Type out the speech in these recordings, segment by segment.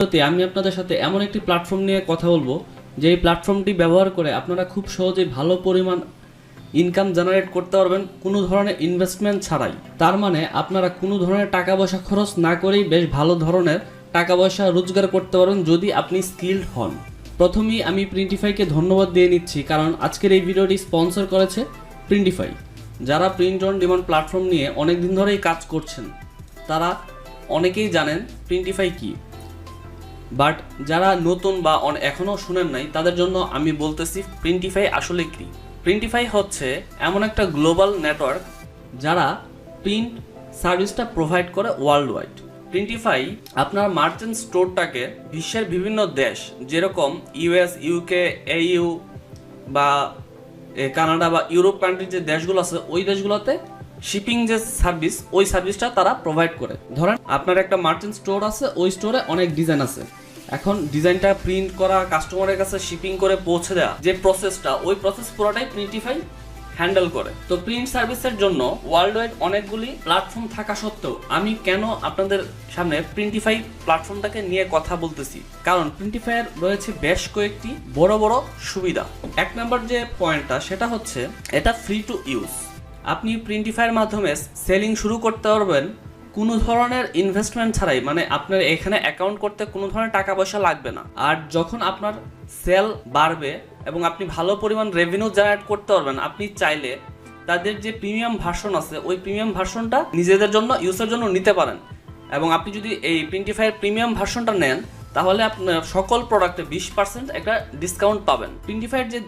আমি আপনাদের সাথে এমন একটি প্ল্যাটফর্ম নিয়ে কথা বলবো যে এই প্ল্যাটফর্মটি ব্যবহার করে আপনারা খুব সহজেই ভালো পরিমাণ ইনকাম জেনারেট করতে পারবেন কোনো ধরনের ইনভেস্টমেন্ট ছাড়াই। তার মানে আপনারা কোনো ধরনের টাকা পয়সা খরচ না করেই বেশ ভালো ধরনের টাকা পয়সা রোজগার করতে পারবেন যদি আপনি স্কিলড হন। প্রথমেই আমি প্রিন্টিফাইকে ধন্যবাদ দিয়ে নিচ্ছি, কারণ আজকের এই ভিডিওটি স্পন্সর করেছে প্রিন্টিফাই। যারা প্রিন্ট অন ডিমান্ড প্ল্যাটফর্ম নিয়ে অনেক দিন ধরেই কাজ করছেন তারা অনেকেই জানেন প্রিন্টিফাই কী, বাট যারা নতুন বা এখনও শুনেন নাই তাদের জন্য আমি বলতেছি প্রিন্টিফাই আসলে কি। প্রিন্টিফাই হচ্ছে এমন একটা গ্লোবাল নেটওয়ার্ক যারা প্রিন্ট সার্ভিসটা প্রোভাইড করে ওয়ার্ল্ড ওয়াইড। প্রিন্টিফাই আপনার মার্চেন্ট স্টোরটাকে বিশ্বের বিভিন্ন দেশ, যেরকম ইউএস, ইউকে, EU বা কানাডা বা ইউরোপ কান্ট্রির যে দেশগুলো আছে ওই দেশগুলোতে শিপিং যে সার্ভিস, ওই সার্ভিসটা তারা প্রোভাইড করে। ধরেন আপনার একটা মার্চেন্ট স্টোর আছে, ওই স্টোরে অনেক ডিজাইন আছে, এখন ডিজাইনটা প্রিন্ট করা, কাস্টমারের কাছে শিপিং করে পৌঁছে দেওয়া যে প্রসেসটা, ওই প্রসেস পুরোটাই প্রিন্টিফাই হ্যান্ডেল করে। তো প্রিন্ট সার্ভিসের জন্য ওয়ার্ল্ড ওয়াইড অনেকগুলি প্ল্যাটফর্ম থাকা সত্ত্বেও আমি কেন আপনাদের সামনে প্রিন্টিফাই প্ল্যাটফর্মটাকে নিয়ে কথা বলতেছি, কারণ প্রিন্টিফাইয়ের রয়েছে বেশ কয়েকটি বড় বড় সুবিধা। এক নম্বর যে পয়েন্টটা সেটা হচ্ছে এটা ফ্রি টু ইউজ। আপনি প্রিন্টিফাইয়ের মাধ্যমে সেলিং শুরু করতে পারবেন কোনো ধরনের ইনভেস্টমেন্ট ছাড়াই, মানে আপনার এখানে অ্যাকাউন্ট করতে কোনো ধরনের টাকা পয়সা লাগবে না। আর যখন আপনার সেল বাড়বে এবং আপনি ভালো পরিমাণ রেভিনিউ জেনারেট করতে পারবেন, আপনি চাইলে তাদের যে প্রিমিয়াম ভার্সন আছে ওই প্রিমিয়াম ভার্সনটা নিজেদের জন্য ইউজের জন্য নিতে পারেন। এবং আপনি যদি এই প্রিন্টিফাইয়ের প্রিমিয়াম ভার্সনটা নেন তাহলে আপনার সকল প্রোডাক্টে 20% একটা ডিসকাউন্ট পাবেন। প্রিন্টিফাইয়ের যে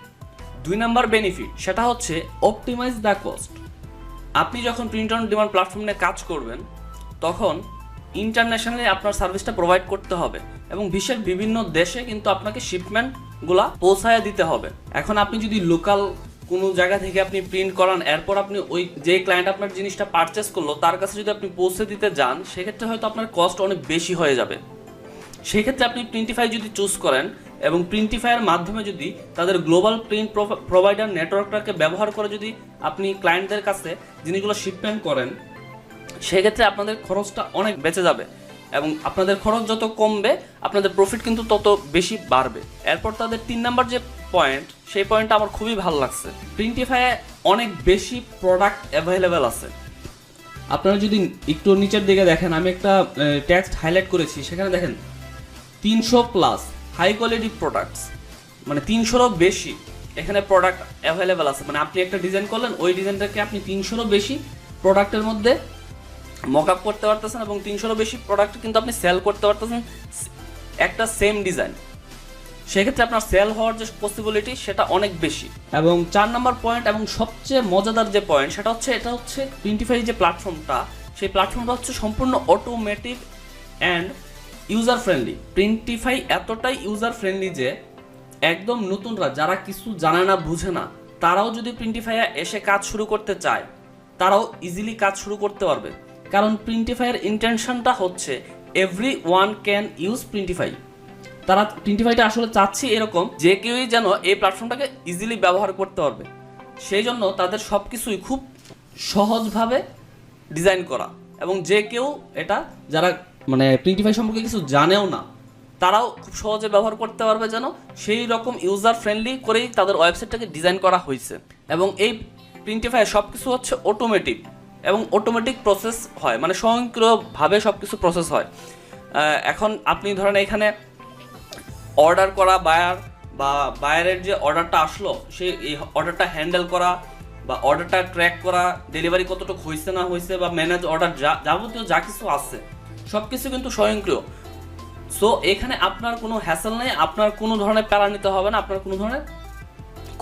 2 নম্বর বেনিফিট সেটা হচ্ছে অপটিমাইজ দ্য কস্ট। আপনি যখন প্রিন্ট অন ডিমান্ড প্ল্যাটফর্ম নিয়ে কাজ করবেন তখন ইন্টারন্যাশনালি আপনার সার্ভিসটা প্রোভাইড করতে হবে এবং বিশ্বের বিভিন্ন দেশে কিন্তু আপনাকে শিপমেন্টগুলা পৌঁছায় দিতে হবে। এখন আপনি যদি লোকাল কোনো জায়গা থেকে আপনি প্রিন্ট করান, এরপর আপনি ওই যে ক্লায়েন্ট আপনার জিনিসটা পারচেস করলো তার কাছে যদি আপনি পৌঁছে দিতে যান, সেক্ষেত্রে হয়তো আপনার কস্ট অনেক বেশি হয়ে যাবে। সেক্ষেত্রে আপনি প্রিন্টিফাই যদি চুজ করেন এবং প্রিন্টিফাইয়ের মাধ্যমে যদি তাদের গ্লোবাল প্রিন্ট প্রোভাইডার নেটওয়ার্কটাকে ব্যবহার করে যদি আপনি ক্লায়েন্টদের কাছে জিনিসগুলো শিপমেন্ট করেন, সেক্ষেত্রে আপনাদের খরচটা অনেক বেঁচে যাবে এবং আপনাদের খরচ যত কমবে আপনাদের প্রফিট কিন্তু তত বেশি বাড়বে। এরপর তাদের 3 নম্বর যে পয়েন্ট, সেই পয়েন্টটা আমার খুবই ভালো লাগছে। প্রিন্টিফাইয়ে অনেক বেশি প্রোডাক্ট অ্যাভেলেবেল আছে। আপনারা যদি একটু নিচের দিকে দেখেন, আমি একটা টেক্সট হাইলাইট করেছি, সেখানে দেখেন 300+ হাই কোয়ালিটি প্রোডাক্টস, মানে 300রও বেশি এখানে প্রোডাক্ট অ্যাভেলেবেল আছে। মানে আপনি একটা ডিজাইন করলেন, ওই ডিজাইনটাকে আপনি 300রও বেশি প্রোডাক্টের মধ্যে মকআপ করতে পারতেছেন এবং 300রও বেশি প্রোডাক্ট কিন্তু আপনি সেল করতে পারতেছেন একটা সেম ডিজাইন। সেক্ষেত্রে আপনার সেল হওয়ার যে পসিবিলিটি সেটা অনেক বেশি। এবং 4 নম্বর পয়েন্ট এবং সবচেয়ে মজাদার যে পয়েন্ট সেটা হচ্ছে এটা হচ্ছে প্রিন্টিফাই যে প্ল্যাটফর্মটা, সেই প্ল্যাটফর্মটা হচ্ছে সম্পূর্ণ অটোমেটিক অ্যান্ড ইউজার ফ্রেন্ডলি। প্রিন্টিফাই এতটাই ইউজার ফ্রেন্ডলি যে একদম নতুনরা যারা কিছু জানে না, বুঝে না, তারাও যদি প্রিন্টিফাইয়ে এসে কাজ শুরু করতে চায় তারাও ইজিলি কাজ শুরু করতে পারবে। কারণ প্রিন্টিফাইয়ের ইন্টেনশনটা হচ্ছে এভরিওয়ান ক্যান ইউজ প্রিন্টিফাই। তারা প্রিন্টিফাইটা আসলে চাচ্ছে এরকম যে কেউই যেন এই প্ল্যাটফর্মটাকে ইজিলি ব্যবহার করতে পারবে। সেই জন্য তাদের সব কিছুই খুব সহজভাবে ডিজাইন করা এবং যে কেউ এটা যারা মানে প্রিন্টিফাই সম্পর্কে কিছু জানেও না তারাও খুব সহজে ব্যবহার করতে পারবে, যেন সেই রকম ইউজার ফ্রেন্ডলি করেই তাদের ওয়েবসাইটটাকে ডিজাইন করা হয়েছে। এবং এই প্রিন্টিফাই সব কিছু হচ্ছে অটোমেটিক এবং অটোমেটিক প্রসেস হয়, মানে স্বয়ংক্রিয়ভাবে সব কিছু প্রসেস হয়। এখন আপনি ধরেন এখানে অর্ডার করা বায়ারের যে অর্ডারটা আসলো, সেই এই অর্ডারটা হ্যান্ডেল করা বা অর্ডারটা ট্র্যাক করা, ডেলিভারি কতটুকু হয়েছে না হয়েছে বা ম্যানেজ অর্ডার যাবতীয় যা কিছু আছে সব কিছু কিন্তু স্বয়ংক্রিয়। সো এখানে আপনার কোনো হ্যাসেল নেই, আপনার কোনো ধরনের প্যারা নিতে হবে না, আপনার কোনো ধরনের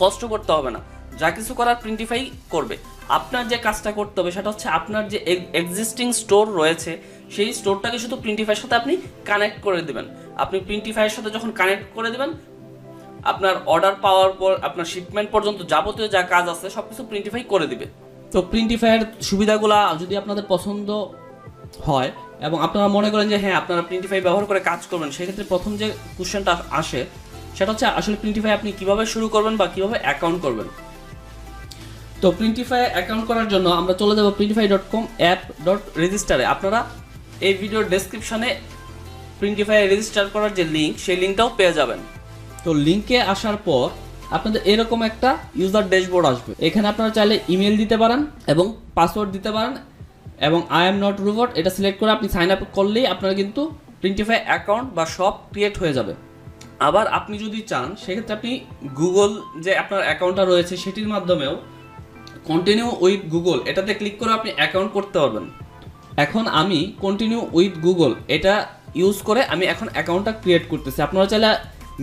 কষ্ট করতে হবে না। যা কিছু করার প্রিন্টিফাই করবে। আপনার যে কাজটা করতে হবে সেটা হচ্ছে আপনার যে এক্সিস্টিং স্টোর রয়েছে সেই স্টোরটাকে শুধু প্রিন্টিফাইয়ের সাথে আপনি কানেক্ট করে দেবেন। আপনি প্রিন্টিফাইয়ের সাথে যখন কানেক্ট করে দেবেন, আপনার অর্ডার পাওয়ার পর আপনার শিপমেন্ট পর্যন্ত যাবতীয় যা কাজ আছে সব কিছু প্রিন্টিফাই করে দিবে। তো প্রিন্টিফাইয়ের সুবিধাগুলো যদি আপনাদের পছন্দ হয় এবং আপনারা মনে করেন যে হ্যাঁ আপনারা প্রিন্টিফাই ব্যবহার করে কাজ করবেন, সেক্ষেত্রে প্রথম যে কোশ্চেনটা আসে সেটা হচ্ছে আসলে প্রিন্টিফাই আপনি কিভাবে শুরু করবেন বা কিভাবে অ্যাকাউন্ট করবেন। তো প্রিন্টিফাই অ্যাকাউন্ট করার জন্য আমরা চলে যাব printify.com app.register-এ। আপনারা এই ভিডিওর ডেসক্রিপশনে প্রিন্টিফাই রেজিস্টার করার যে লিঙ্ক, সেই লিঙ্কটাও পেয়ে যাবেন। তো লিঙ্কে আসার পর আপনাদের এরকম একটা ইউজার ড্যাশবোর্ড আসবে। এখানে আপনারা চাইলে ইমেল দিতে পারেন এবং পাসওয়ার্ড দিতে পারেন, এবং আই এম নট রোবট এটা সিলেক্ট করে আপনি সাইন আপ করলেই আপনার কিন্তু প্রিন্টিফাই অ্যাকাউন্ট বা শপ ক্রিয়েট হয়ে যাবে। আবার আপনি যদি চান সেক্ষেত্রে আপনি গুগল যে আপনার অ্যাকাউন্টটা রয়েছে সেটির মাধ্যমেও কন্টিনিউ উইথ গুগল এটাতে ক্লিক করে আপনি অ্যাকাউন্ট করতে পারবেন। এখন আমি কন্টিনিউ উইথ গুগল এটা ইউজ করে আমি এখন অ্যাকাউন্টটা ক্রিয়েট করতেছি। আপনারা চাইলে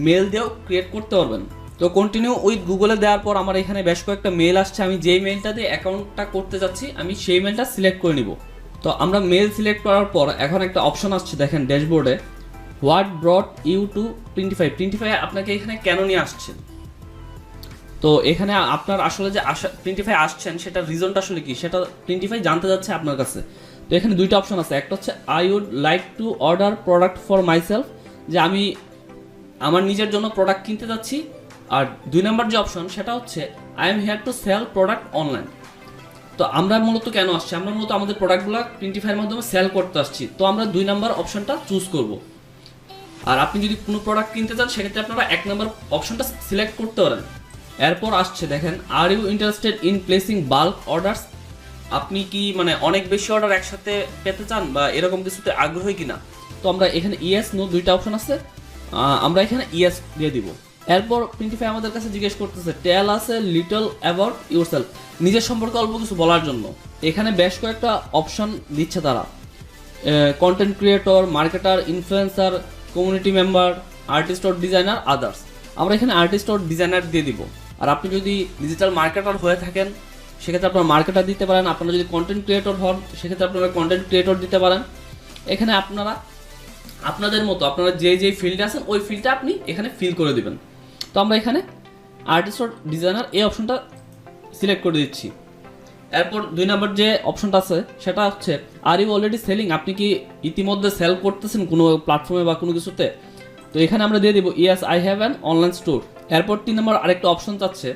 মেল দিয়েও ক্রিয়েট করতে পারবেন। তো কন্টিনিউ উইথ গুগলে দেওয়ার পর আমার এখানে বেশ কয়েকটা মেল আসছে। আমি যেই মেলটা দিয়ে অ্যাকাউন্টটা করতে যাচ্ছি আমি সেই মেলটা সিলেক্ট করে নিব। তো আমরা মেল সিলেক্ট করার পর এখন একটা অপশন আসছে দেখেন ড্যাশবোর্ডে, what brought you to Printify. Printify আপনাকে এখানে কেন নিয়ে আসছে? তো এখানে আপনার আসলে যে প্রিন্টিফাই আসছেন সেটার রিজনটা আসলে কি সেটা প্রিন্টিফাই জানতে যাচ্ছে আপনার কাছে। তো এখানে দুইটা অপশন আছে, একটা হচ্ছে I would like to order product for myself, যে আমি আমার নিজের জন্য প্রোডাক্ট কিনতে যাচ্ছি। আর 2 নম্বর যে অপশন সেটা হচ্ছে I am here to sell product online. তো আমরা মূলত কেন আসছি? আমরা মূলত আমাদের প্রোডাক্টগুলো প্রিন্টিফাইয়ের মাধ্যমে সেল করতে আসছি। তো আমরা 2 নম্বর অপশনটা চুজ করব। আর আপনি যদি কোনো প্রোডাক্ট কিনতে চান সেক্ষেত্রে আপনারা 1 নম্বর অপশনটা সিলেক্ট করতে পারেন। এরপর আসছে দেখেন are you interested in placing bulk orders. আপনি কি মানে অনেক বেশি অর্ডার একসাথে পেতে চান বা এরকম কিছুতে আগ্রহী কিনা? তো আমরা এখানে ইয়েস নো দুইটা অপশন আছে, আমরা এখানে ইয়েস দিয়ে দিব। এরপর প্রিন্টিফাই আমাদের কাছে জিজ্ঞেস করতেছে টেল আস এ লিটল অ্যাবাউট ইউরসেলফ, নিজের সম্পর্কে অল্প কিছু বলার জন্য। এখানে বেশ কয়েকটা অপশন দিচ্ছে তারা, content creator, marketer, influencer, community member, artist or designer, others. আমরা এখানে আর্টিস্ট অর ডিজাইনার দিয়ে দিব। আর আপনি যদি ডিজিটাল মার্কেটার হয়ে থাকেন সেক্ষেত্রে আপনারা মার্কেটার দিতে পারেন। আপনারা যদি কন্টেন্ট ক্রিয়েটর হন সেক্ষেত্রে আপনারা কন্টেন্ট ক্রিয়েটর দিতে পারেন। এখানে আপনারা আপনাদের মতো আপনারা যে ফিল্ডে আছেন ওই ফিল্ডটা আপনি এখানে ফিল করে দিবেন। তো আমরা এখানে আর্টিস্ট অর ডিজাইনার এই অপশনটা সিলেক্ট করে দিচ্ছি। এরপর 2 নম্বর যে অপশনটা আছে সেটা হচ্ছে আর ইউ অলরেডি সেলিং, আপনি কি ইতিমধ্যে সেল করতেছেন কোনো প্ল্যাটফর্মে বা কোনো কিছুতে? তো এখানে আমরা দিয়ে দিব yes I have an online store. এরপর 3 নম্বর আরেকটা অপশন চাচ্ছে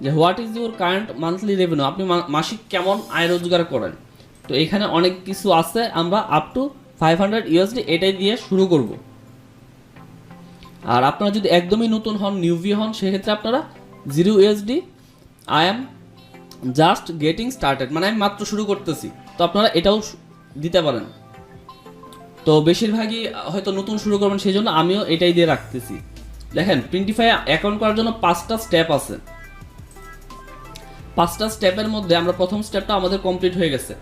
যে what is your current monthly revenue, আপনি মাসিক কেমন আয় রোজগার করেন। তো এখানে অনেক কিছু আছে, আমরা আপ টু 500 USD এটাই দিয়ে শুরু করব। আর আপনারা যদি একদমই নতুন হন, নিউভি হন, সেক্ষেত্রে আপনারা 0 USD I am just getting started, মানে আমি মাত্র শুরু করতেছি। তো আপনারা এটাও দিতে পারেন। তো বেশিরভাগই হয়তো নতুন শুরু করবেন সেই জন্য আমিও এটাই দিয়ে রাখতেছি। দেখেন প্রিন্টিফাই অ্যাকাউন্ট করার জন্য 5টা স্টেপ আছে। 5টা স্টেপের মধ্যে আমরা প্রথম স্টেপটা আমাদের কমপ্লিট হয়ে গেছে।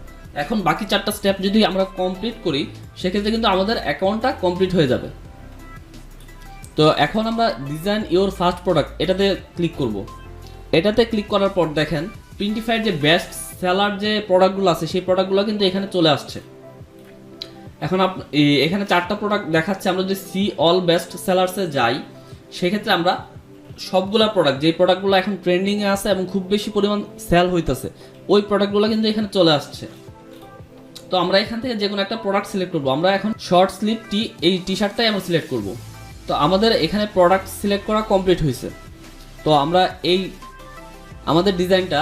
এখন বাকি 4টা স্টেপ যদি আমরা কমপ্লিট করি সেক্ষেত্রে কিন্তু আমাদের অ্যাকাউন্টটা কমপ্লিট হয়ে যাবে। তো এখন আমরা ডিজাইন ইওর ফার্স্ট প্রোডাক্ট এটাতে ক্লিক করব। এটাতে ক্লিক করার পর দেখেন প্রিন্টিফাইয়ের যে বেস্ট সেলার যে প্রোডাক্টগুলো আছে সেই প্রোডাক্টগুলো কিন্তু এখানে চলে আসছে। এখন এখানে 4টা প্রোডাক্ট দেখাচ্ছে। আমরা যদি সি অল বেস্ট সেলার্সে যাই সেক্ষেত্রে আমরা সবগুলা প্রোডাক্ট যে প্রোডাক্টগুলো এখন ট্রেন্ডিংয়ে আছে এবং খুব বেশি পরিমাণ সেল হইতেছে ওই প্রোডাক্টগুলো কিন্তু এখানে চলে আসছে। তো আমরা এখান থেকে যে কোনো একটা প্রোডাক্ট সিলেক্ট করব। আমরা এখন শর্ট স্লিভ এই টি শার্টটাই আমরা সিলেক্ট করব। তো আমাদের এখানে প্রোডাক্ট সিলেক্ট করা কমপ্লিট হয়েছে। তো আমরা আমাদের ডিজাইনটা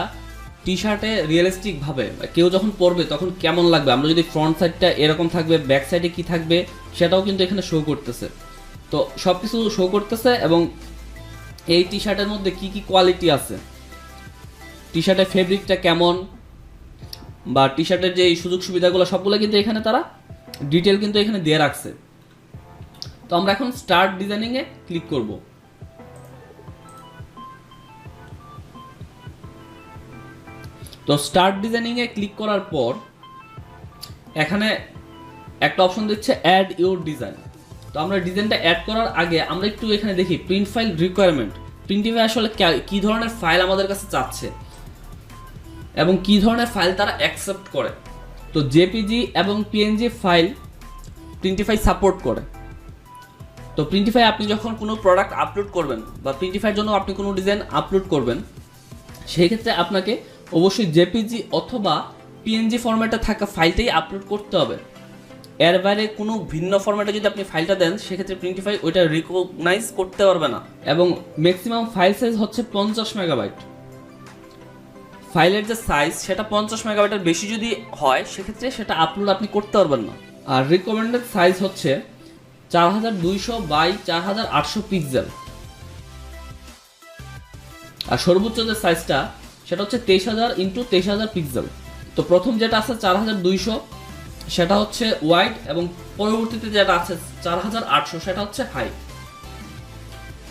টি শার্টে রিয়েলিস্টিকভাবে কেউ যখন পরবে তখন কেমন লাগবে, আমরা যদি ফ্রন্ট সাইডটা এরকম থাকবে, ব্যাক সাইডে কি থাকবে সেটাও কিন্তু এখানে শো করতেছে। তো সব কিছু শো করতেছে এবং এই টি শার্টের মধ্যে কি কি কোয়ালিটি আছে, টি শার্টের ফেব্রিকটা কেমন বা টি শার্টের যে সুযোগ সুবিধাগুলো সবগুলো কিন্তু এখানে তারা ডিটেল কিন্তু এখানে দিয়ে রাখছে। তো আমরা এখন স্টার্ট ডিজাইনিংয়ে ক্লিক করব। তো স্টার্ট ডিজাইনিংয়ে ক্লিক করার পর এখানে একটা অপশন দিচ্ছে অ্যাড ইউর ডিজাইন। তো আমরা ডিজাইনটা অ্যাড করার আগে আমরা একটু এখানে দেখি প্রিন্ট ফাইল রিকোয়ারমেন্ট, প্রিন্টিফাই আসলে কি ধরনের ফাইল আমাদের কাছে চাচ্ছে এবং কি ধরনের ফাইল তারা অ্যাকসেপ্ট করে। তো জেপিজি এবং পিএনজি ফাইল প্রিন্টিফাই সাপোর্ট করে। তো প্রিন্টিফাই আপনি যখন কোনো প্রোডাক্ট আপলোড করবেন বা প্রিন্টিফাইয়ের জন্য আপনি কোনো ডিজাইন আপলোড করবেন সেই ক্ষেত্রে আপনাকে অবশ্যই জেপিজি অথবা পিএনজি ফরম্যাটে থাকা ফাইলটাই আপলোড করতে হবে। এর বাইরে কোনো ভিন্ন ফরম্যাটে যদি আপনি ফাইলটা দেন সেক্ষেত্রে প্রিন্টিফাই ওইটা রিকগনাইজ করতে পারবে না। এবং ম্যাক্সিমাম ফাইল সাইজ হচ্ছে 50 মেগাবাইট। ফাইলের যে সাইজ সেটা 50 মেগাবাইটের বেশি যদি হয় সেক্ষেত্রে সেটা আপলোড আপনি করতে পারবেন না। আর রিকমেন্ডেড সাইজ হচ্ছে 4200 বাই 4800 পিক্সেল, আর সর্বোচ্চ যে সাইজটা সেটা হচ্ছে 23000 ইন্টু 23000 পিক্সেল। তো প্রথম যেটা আছে 4200 সেটা হচ্ছে ওয়াইড, এবং পরবর্তীতে যেটা আছে 4800 সেটা হচ্ছে হাইট।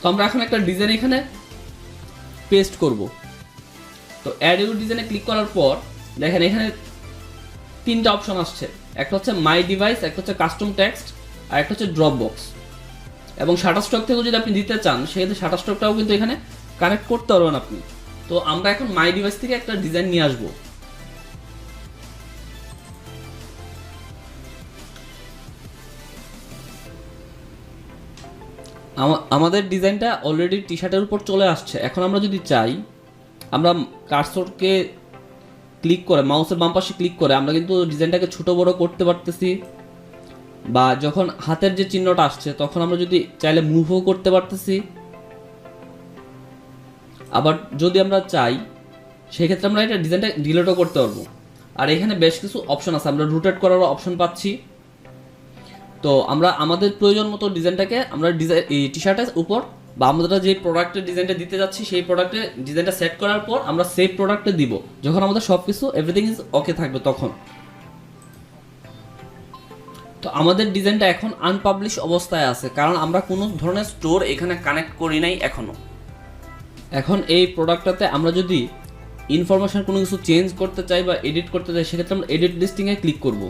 তো আমরা এখন একটা ডিজাইন এখানে পেস্ট করব। তো অ্যাড ইউর ডিজাইনে ক্লিক করার পর দেখেন এখানে তিনটা অপশন আসছে, একটা হচ্ছে মাই ডিভাইস, একটা হচ্ছে কাস্টম টেক্সট, আর একটা হচ্ছে ড্রপ বক্স। এবং শাটারস্টক থেকেও যদি আপনি দিতে চান সেক্ষেত্রে শাটারস্টকটাও কিন্তু এখানে কানেক্ট করতে পারবেন আপনি। তো আমরা এখন মাই ডিভাইস থেকে একটা ডিজাইন নিয়ে আসবো। আমাদের ডিজাইনটা অলরেডি টি শার্টের উপর চলে আসছে। এখন আমরা যদি চাই, আমরা কার্সরকে ক্লিক করে মাউসের বাম পাশে ক্লিক করে আমরা কিন্তু ডিজাইনটাকে ছোট বড় করতে পারতেছি, বা যখন হাতের যে চিহ্নটা আসছে তখন আমরা যদি চাইলে মুভও করতে পারতেছি। আবার যদি আমরা চাই সেক্ষেত্রে আমরা এটা ডিজাইনটা ডিলিটও করতে পারবো। আর এখানে বেশ কিছু অপশন আছে, আমরা রোটেট করারও অপশন পাচ্ছি। তো আমরা আমাদের প্রয়োজন মতো ডিজাইনটাকে আমরা এই টি শার্টের উপর বা আমরা যে প্রোডাক্টের ডিজাইনটা দিতে যাচ্ছি সেই প্রোডাক্টের ডিজাইনটা সেট করার পর আমরা সেই প্রোডাক্টে দিব যখন আমাদের সব কিছু এভরিথিং ইজ ওকে থাকবে তখন। তো আমাদের ডিজাইনটা এখন আনপাবলিশ অবস্থায় আছে, কারণ আমরা কোনো ধরনের স্টোর এখানে কানেক্ট করি নাই এখনো। এখন এই প্রোডাক্টটাতে আমরা যদি ইনফরমেশন কোনো কিছু চেঞ্জ করতে চাই বা এডিট করতে চাই সেক্ষেত্রে আমরা এডিট লিস্টিংয়ে ক্লিক করব।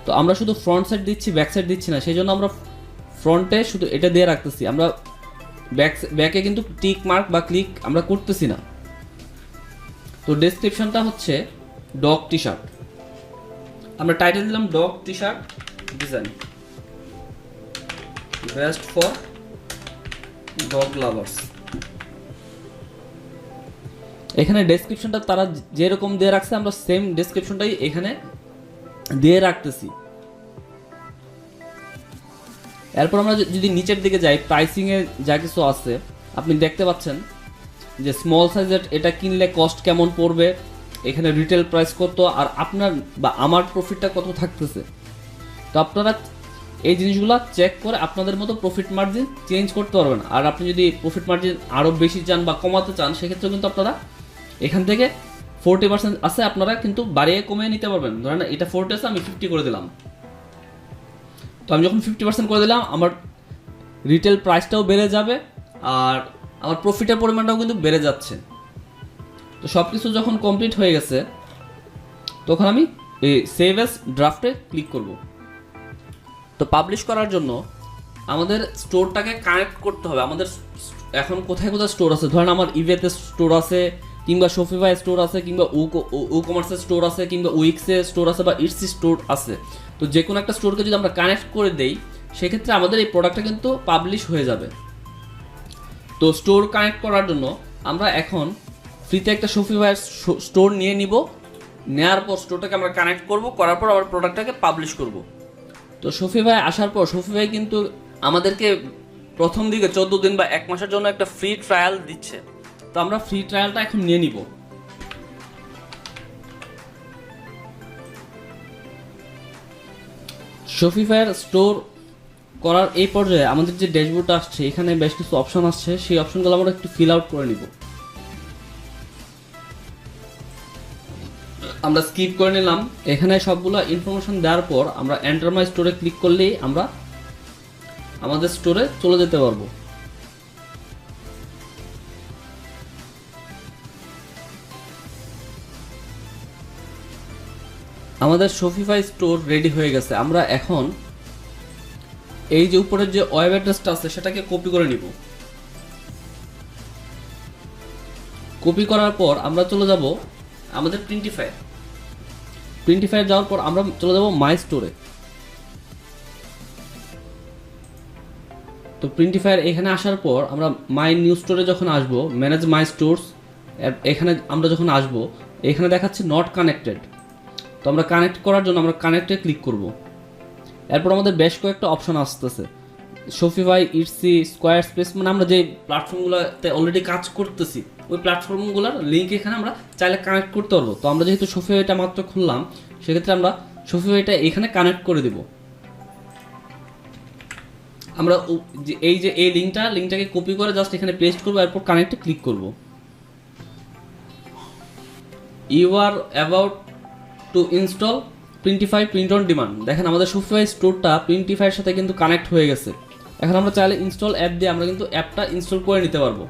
তো আমরা শুধু ফ্রন্ট সাইড দিচ্ছি, ব্যাক সাইড দিচ্ছি না, সেই জন্য আমরা ফ্রন্টে শুধু এটা দিয়ে রাখতেছি, আমরা ব্যাকে কিন্তু টিক মার্ক বা ক্লিক আমরা করতেছি না। তো ডেসক্রিপশনটা হচ্ছে ডগ টি শার্ট, আমরা টাইটেল দিলাম dog T shirt design best for dog lovers. এখানে ডেসক্রিপশনটা তারা যেরকম দিয়ে রাখছে আমরা সেম ডেসক্রিপশনটাই এখানে দিয়ে রাখতেছি। এরপর আমরা যদি নিচের দিকে যাই, প্রাইসিংয়ে যা কিছু আছে আপনি দেখতে পাচ্ছেন যে স্মল সাইজের এটা কিনলে কস্ট কেমন পড়বে, এখানে রিটেল প্রাইস কত, আর আপনার বা আমার প্রফিটটা কত থাকতেছে। তো আপনারা এই জিনিসগুলো চেক করে আপনাদের মতো প্রফিট মার্জিন চেঞ্জ করতে পারবেন। আর আপনি যদি প্রফিট মার্জিন আরও বেশি চান বা কমাতে চান সেক্ষেত্রে কিন্তু আপনারা এখান থেকে 40% আছে, আপনারা কিন্তু বাড়িয়ে কমিয়ে নিতে পারবেন। ধরেন এটা 40 আছে, আমি 50 করে দিলাম। তো আমি যখন 50% করে দিলাম আমার রিটেল প্রাইসটাও বেড়ে যাবে আর আমার প্রফিটের পরিমাণটাও কিন্তু বেড়ে যাচ্ছে। তো সব কিছু যখন কমপ্লিট হয়ে গেছে তখন আমি এই সেভ অ্যাজ ড্রাফটে ক্লিক করব। তো পাবলিশ করার জন্য আমাদের স্টোরটাকে কানেক্ট করতে হবে। আমাদের এখন কোথায় কোথায় স্টোর আছে, ধরেন আমার ইভেতে স্টোর আছে, কিংবা শপিফাই স্টোর আছে, কিংবা ও কমার্সের স্টোর আছে, কিংবা উইক্সের স্টোর আছে, বা ইটসি স্টোর আছে। তো যে কোনো একটা স্টোরকে যদি আমরা কানেক্ট করে দেই সেক্ষেত্রে আমাদের এই প্রোডাক্টটা কিন্তু পাবলিশ হয়ে যাবে। তো স্টোর কানেক্ট করার জন্য আমরা এখন ফ্রিতে একটা শপিফাই স্টোর নিয়ে নিব, নেওয়ার পর স্টোরটাকে আমরা কানেক্ট করব, করার পর আবার প্রোডাক্টটাকে পাবলিশ করব। তো শপিফাই আসার পর শপিফাই কিন্তু আমাদেরকে প্রথম দিকে 14 দিন বা 1 মাসের জন্য একটা ফ্রি ট্রায়াল দিচ্ছে। তো আমরা ফ্রি ট্রায়ালটা এখন নিয়ে নিব। শপিফাইয়ের স্টোর করার এই পর্যায়ে আমাদের যে ড্যাশবোর্ড আসছে এখানে বেশ কিছু অপশন আসছে, সেই অপশনগুলো আমরা একটু ফিল আউট করে নিব। আমরা স্কিপ করে নিলাম। এখানে সবগুলো ইনফরমেশন দেওয়ার পর আমরা এন্টার মাই স্টোরে ক্লিক করলেই আমরা আমাদের স্টোরে চলে যেতে পারবো। আমাদের শপিফাই স্টোর রেডি হয়ে গেছে। আমরা এখন এই যে উপরের যে ওয়েব অ্যাড্রেসটা আছে সেটাকে কপি করে নিব। কপি করার পর আমরা চলে যাব আমাদের প্রিন্টিফাই যাওয়ার পর আমরা চলে যাব মাই স্টোরে। তো প্রিন্টিফায়ার এখানে আসার পর আমরা মাই নিউ স্টোরে যখন আসবো, ম্যানেজ মাই স্টোরস এখানে আমরা যখন আসবো এখানে দেখাচ্ছে নট কানেক্টেড। তো আমরা কানেক্ট করার জন্য আমরা কানেক্টে ক্লিক করব। এরপর আমাদের বেশ কয়েকটা অপশন আসতেছে, শপিফাই, ইটসি, স্কোয়ার স্পেস, মানে আমরা যে প্ল্যাটফর্মগুলোতে অলরেডি কাজ করতেছি ওই প্ল্যাটফর্মগুলোর লিঙ্ক এখানে আমরা চাইলে কানেক্ট করতে পারবো। তো আমরা যেহেতু শপিফাইটা মাত্র খুললাম সেক্ষেত্রে আমরা শপিফাইটা এখানে কানেক্ট করে দেব। আমরা এই লিঙ্কটাকে কপি করে জাস্ট এখানে পেস্ট করবো, এরপর কানেক্টে ক্লিক করব। You are about to install Printify print on demand. দেখেন আমাদের শপিফাই স্টোরটা প্রিন্টিফাইয়ের সাথে কিন্তু কানেক্ট হয়ে গেছে। এখন আমরা চাইলে ইনস্টল অ্যাপ দিয়ে আমরা কিন্তু অ্যাপটা ইনস্টল করে নিতে পারবো।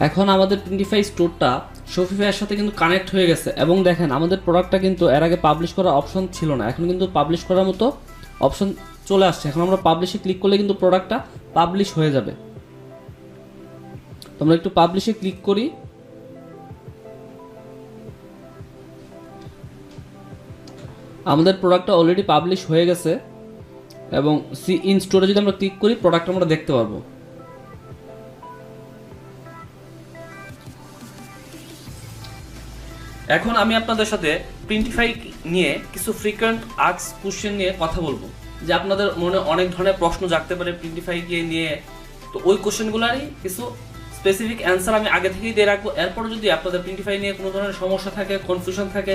এখন আমাদের প্রিন্টিফাই স্টোরটা শপিফাইয়ের সাথে কিন্তু কানেক্ট হয়ে গেছে, এবং দেখেন আমাদের প্রোডাক্টটা কিন্তু এর আগে পাবলিশ করার অপশন ছিল না, এখন কিন্তু পাবলিশ করার মতো অপশন চলে আসছে। এখন আমরা পাবলিশে ক্লিক করলে কিন্তু প্রোডাক্টটা পাবলিশ হয়ে যাবে। তো আমরা একটু পাবলিশে ক্লিক করি। আমাদের প্রোডাক্টটা অলরেডি পাবলিশ হয়ে গেছে, এবং সি ইন স্টোরে যদি আমরা ক্লিক করি প্রোডাক্ট আমরা দেখতে পারবো। এখন আমি আপনাদের সাথে প্রিন্টিফাই নিয়ে কিছু ফ্রিকোয়েন্ট আস্কড কোশ্চেন নিয়ে কথা বলবো, যে আপনাদের মনে অনেক ধরনের প্রশ্ন জাগতে পারে প্রিন্টিফাইকে নিয়ে। তো ওই কোশ্চেনগুলোরই কিছু স্পেসিফিক অ্যান্সার আমি আগে থেকেই দিয়ে রাখবো। এরপর যদি আপনাদের প্রিন্টিফাই নিয়ে কোনো ধরনের সমস্যা থাকে, কনফিউশন থাকে,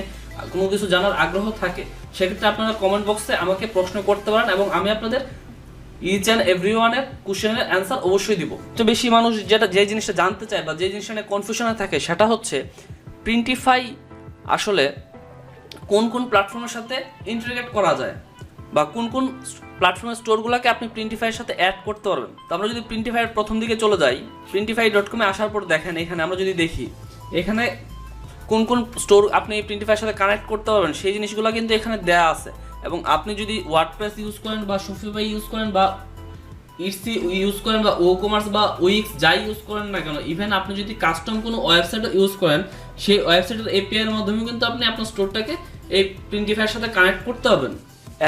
কোনো কিছু জানার আগ্রহ থাকে, সেক্ষেত্রে আপনারা কমেন্ট বক্সে আমাকে প্রশ্ন করতে পারেন, এবং আমি আপনাদের ইচ অ্যান্ড এভরি ওয়ানের কোশ্চেনের অ্যান্সার অবশ্যই দিব। তো বেশি মানুষ যে জিনিসটা জানতে চায় বা যে জিনিসটা নিয়ে কনফিউশনে থাকে সেটা হচ্ছে প্রিন্টিফাই আসলে কোন কোন প্ল্যাটফর্মের সাথে ইন্টিগ্রেট করা যায়, বা কোন কোন প্ল্যাটফর্মের স্টোরগুলোকে আপনি প্রিন্টিফাইয়ের সাথে অ্যাড করতে পারবেন। তো আমরা যদি প্রিন্টিফাইয়ের প্রথম দিকে চলে যাই, printify.com-এ আসার পর দেখেন এখানে আমরা যদি দেখি এখানে কোন কোন স্টোর আপনি প্রিন্টিফাইয়ের সাথে কানেক্ট করতে পারবেন সেই জিনিসগুলো কিন্তু এখানে দেওয়া আছে। এবং আপনি যদি ওয়ার্ডপ্রেস ইউজ করেন বা শপিফাই ইউজ করেন বা ইটসি ইউজ করেন বা ও কমার্স বা উইক্স যাই ইউজ করেন না কেন, ইভেন আপনি যদি কাস্টম কোনো ওয়েবসাইটও ইউজ করেন, সেই ওয়েবসাইটের এপিআই এর মাধ্যমে কিন্তু আপনি আপনার স্টোরটাকে এই প্রিন্টিফাইয়ের সাথে কানেক্ট করতে পারবেন।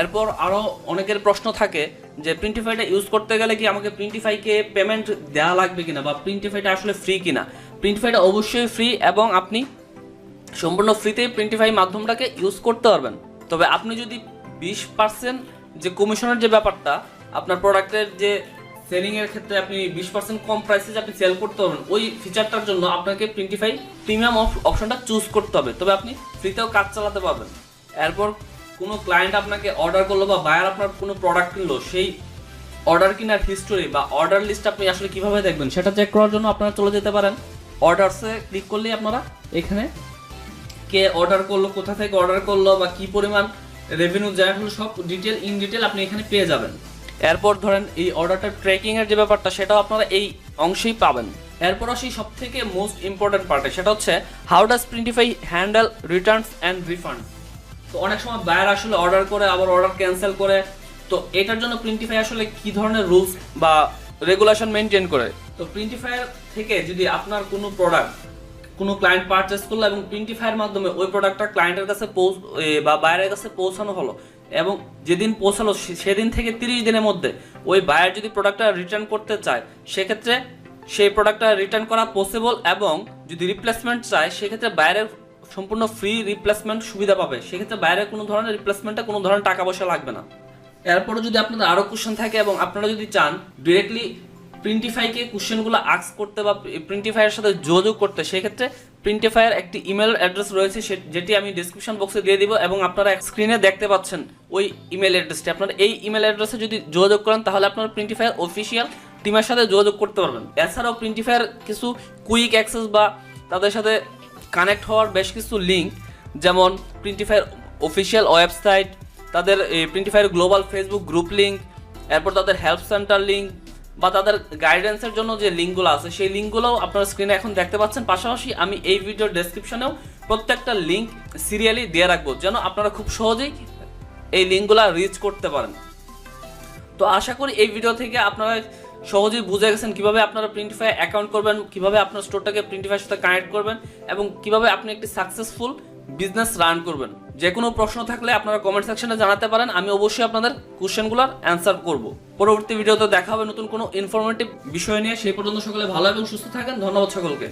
এরপর আরও অনেকের প্রশ্ন থাকে যে প্রিন্টিফাইটা ইউজ করতে গেলে কি আমাকে প্রিন্টিফাইকে পেমেন্ট দেওয়া লাগবে কিনা, বা প্রিন্টিফাইটা আসলে ফ্রি কিনা। প্রিন্টিফাইটা অবশ্যই ফ্রি, এবং আপনি সম্পূর্ণ ফ্রিতেই প্রিন্টিফাই মাধ্যমটাকে ইউজ করতে পারবেন। তবে আপনি যদি 20% যে কমিশনের যে ব্যাপারটা, আপনার প্রোডাক্টের যে সেলিংয়ের ক্ষেত্রে আপনি 20% কম প্রাইসে আপনি সেল করতে পারবেন, ওই ফিচারটার জন্য আপনাকে প্রিন্টিফাই প্রিমিয়াম অপশনটা চুজ করতে হবে, তবে আপনি ফ্রিতেও কাজ চালাতে পারবেন। এরপর কোনো ক্লায়েন্ট আপনাকে অর্ডার করলো বা বায়ার আপনার কোনো প্রোডাক্ট কিনলো, সেই অর্ডার কিনার হিস্টোরি বা অর্ডার লিস্ট আপনি আসলে কিভাবে দেখবেন সেটা চেক করার জন্য আপনারা চলে যেতে পারেন অর্ডারসে ক্লিক করলেই আপনারা এখানে কে অর্ডার করলো, কোথা থেকে অর্ডার করলো, বা কি পরিমাণ রেভিনিউ জেনারেট হলো, সব ইন ডিটেল আপনি এখানে পেয়ে যাবেন। এরপর ধরেন এই অর্ডারটা ট্র্যাকিং এর যে ব্যাপারটা সেটাও আপনারা এই অংশেই পাবেন। এরপর আসি সব থেকে মোস্ট ইম্পর্টেন্ট পার্টে, সেটা হচ্ছে how does প্রিন্টিফাই handle Returns and refund. তো অনেক সময় বায়ার আসলে অর্ডার করে আবার অর্ডার ক্যান্সেল করে, তো এটার জন্য প্রিন্টিফাই আসলে কি ধরনের রুলস বা রেগুলেশন মেনটেন করে। তো প্রিন্টিফায়ার থেকে যদি আপনার কোনো প্রোডাক্ট কোনো ক্লায়েন্ট পারচেস করলো এবং প্রিন্টিফাইয়ের মাধ্যমে ওই প্রোডাক্টটা ক্লায়েন্টের কাছে বা বায়ারের কাছে পৌঁছানো হলো, এবং যেদিন পৌঁছালো সেদিন থেকে 30 দিনের মধ্যে ওই বায়ার যদি প্রোডাক্টটা রিটার্ন করতে চায়, সেক্ষেত্রে সেই প্রোডাক্টটা রিটার্ন করা পসিবল, এবং যদি রিপ্লেসমেন্ট চায় সেক্ষেত্রে বায়ারের সম্পূর্ণ ফ্রি রিপ্লেসমেন্ট সুবিধা পাবে। সেক্ষেত্রে বাইরের কোনো ধরনের রিপ্লেসমেন্টে কোনো ধরনের টাকা পয়সা লাগবে না। এরপরে যদি আপনাদের আরও কোশ্চেন থাকে এবং আপনারা যদি চান ডিরেক্টলি প্রিন্টিফাইকে কোশ্চেনগুলো আস্ক করতে বা প্রিন্টিফাইয়ের সাথে যোগাযোগ করতে, সেক্ষেত্রে প্রিন্টিফাইয়ের একটি ইমেল অ্যাড্রেস রয়েছে যেটি আমি ডিসক্রিপশন বক্সে দিয়ে দিব, এবং আপনারা স্ক্রিনে দেখতে পাচ্ছেন ওই ইমেল অ্যাড্রেসটি। আপনারা এই ইমেল অ্যাড্রেসে যদি যোগাযোগ করেন তাহলে আপনারা প্রিন্টিফাইয়ের অফিসিয়াল টিমের সাথে যোগাযোগ করতে পারবেন। এছাড়াও প্রিন্টিফাইয়ের কিছু কুইক অ্যাক্সেস বা তাদের সাথে কানেক্ট হওয়ার বেশ কিছু লিঙ্ক, যেমন প্রিন্টিফাইয়ের অফিসিয়াল ওয়েবসাইট, তাদের প্রিন্টিফাইয়ের গ্লোবাল ফেসবুক গ্রুপ লিঙ্ক, এরপর তাদের হেল্প সেন্টার লিঙ্ক বা তাদের গাইডেন্সের জন্য যে লিঙ্কগুলো আছে সেই লিঙ্কগুলোও আপনারা স্ক্রিনে এখন দেখতে পাচ্ছেন। পাশাপাশি আমি এই ভিডিওর ডেসক্রিপশনেও প্রত্যেকটা লিঙ্ক সিরিয়ালি দিয়ে রাখবো, যেন আপনারা খুব সহজেই এই লিঙ্কগুলো রিচ করতে পারেন। তো আশা করি এই ভিডিও থেকে আপনারা সহজেই বুঝে গেছেন কিভাবে আপনারা প্রিন্টিফাই অ্যাকাউন্ট করবেন, কিভাবে আপনার স্টোরটাকে প্রিন্টিফাইয়ের সাথে কানেক্ট করবেন, এবং কিভাবে আপনি একটি সাকসেসফুল বিজনেস রান করবেন। যে কোনো প্রশ্ন থাকলে আপনারা কমেন্ট সেকশনে জানাতে পারেন, আমি অবশ্যই আপনাদের কোশ্চেনগুলোর অ্যান্সার করব। পরবর্তী ভিডিওতে দেখা হবে নতুন কোনো ইনফরমেটিভ বিষয় নিয়ে। সেই পর্যন্ত সকলে ভালো এবং সুস্থ থাকেন। ধন্যবাদ সকলকে।